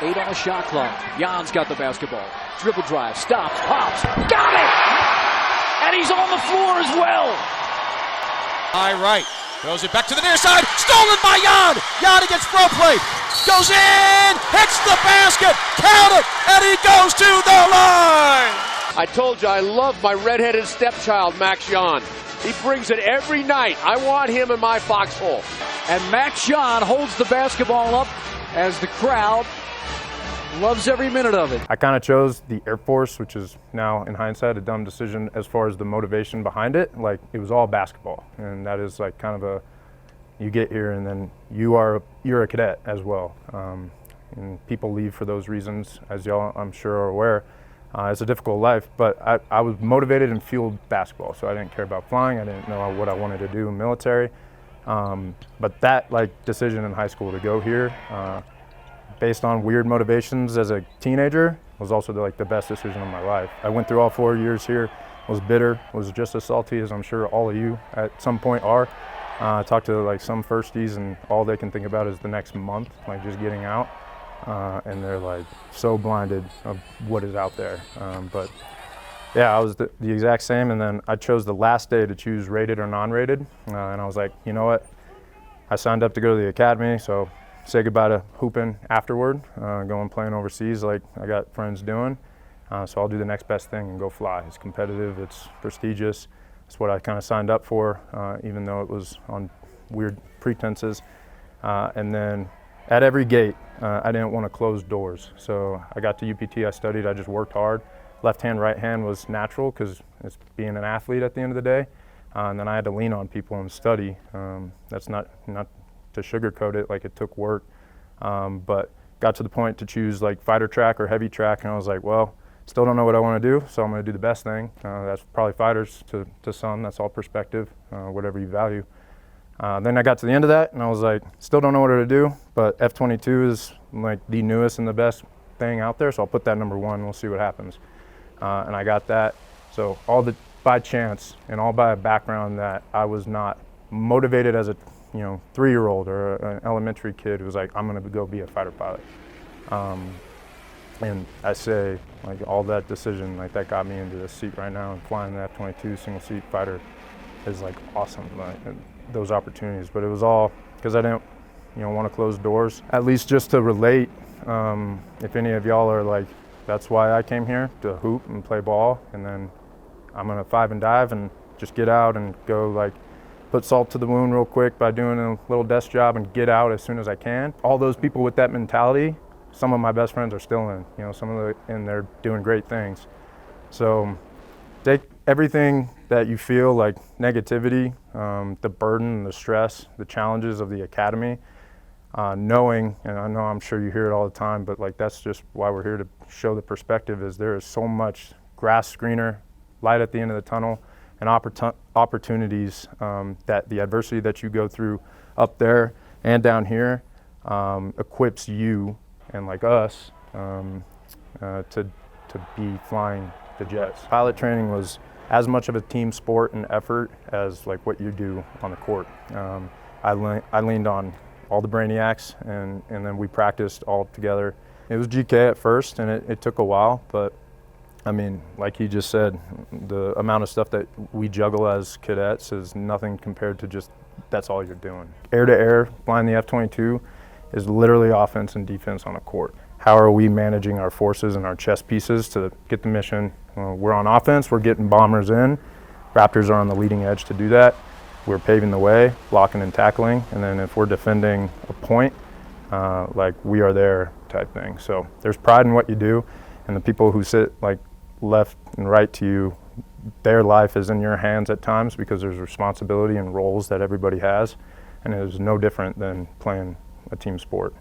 8 on the shot clock. Jan's got the basketball. Dribble drive, stops, pops, got it! And he's on the floor as well. High right, throws it back to the near side, stolen by Yon! Yon against throw play, goes in, hits the basket, count it, and he goes to the line! I told you I love my redheaded stepchild, Max Yon. He brings it every night. I want him in my foxhole. And Max Yon holds the basketball up as the crowd loves every minute of it. I kind of chose the Air Force, which is now, in hindsight, a dumb decision as far as the motivation behind it. Like, it was all basketball, and that is like kind of you get here and then you're a cadet as well. And people leave for those reasons, as y'all I'm sure are aware. It's a difficult life, but I was motivated and fueled basketball, so I didn't care about flying. I didn't know what I wanted to do in military. But that decision in high school to go here, based on weird motivations as a teenager, was also the best decision of my life. I went through all 4 years here, was bitter, was just as salty as I'm sure all of you at some point are. I talked to some firsties, and all they can think about is the next month, just getting out. And they're so blinded of what is out there. But yeah, I was the exact same, and then I chose the last day to choose rated or non-rated, and I was like, you know what, I signed up to go to the academy, so say goodbye to hooping afterward, going playing overseas like I got friends doing. So I'll do the next best thing and go fly. It's competitive, it's prestigious. It's what I kind of signed up for, even though it was on weird pretenses. And then at every gate, I didn't want to close doors. So I got to UPT, I studied, I just worked hard. Left hand, right hand was natural because it's being an athlete at the end of the day. And then I had to lean on people and study. That's not to sugarcoat it, it took work. But got to the point to choose fighter track or heavy track, and I was like, well, still don't know what I want to do, so I'm going to do the best thing. That's probably fighters to some, that's all perspective, whatever you value. Then I got to the end of that, and I was like, still don't know what to do, but F-22 is the newest and the best thing out there, so I'll put that number 1, we'll see what happens. And I got that. So all by chance and all by a background that I was not motivated as a 3-year-old or an elementary kid who was like, I'm going to go be a fighter pilot. And I say, all that decision, that got me into this seat right now, and flying the F-22 single-seat fighter is awesome. Those opportunities, but it was all because I didn't, want to close doors. At least just to relate, if any of y'all are that's why I came here, to hoop and play ball, and then I'm gonna 5 and dive and just get out and go put salt to the wound real quick by doing a little desk job and get out as soon as I can. All those people with that mentality, some of my best friends are still in, and they're doing great things. So take everything that you feel negativity, the burden, the stress, the challenges of the academy, knowing, and I know I'm sure you hear it all the time, but that's just why we're here to show the perspective, is there is so much grass greener, light at the end of the tunnel, and opportunities that the adversity that you go through up there and down here equips you and us to be flying the jets. Pilot training was as much of a team sport and effort as what you do on the court. I leaned on all the brainiacs, and then we practiced all together. It was GK at first, and it took a while, but I mean, like he just said, the amount of stuff that we juggle as cadets is nothing compared to just that's all you're doing. Air-to-air, flying the F-22 is literally offense and defense on a court. How are we managing our forces and our chess pieces to get the mission? We're on offense, we're getting bombers in. Raptors are on the leading edge to do that. We're paving the way, blocking and tackling, and then if we're defending a point, we are there type thing. So there's pride in what you do, and the people who sit left and right to you, their life is in your hands at times because there's responsibility and roles that everybody has, and it is no different than playing a team sport.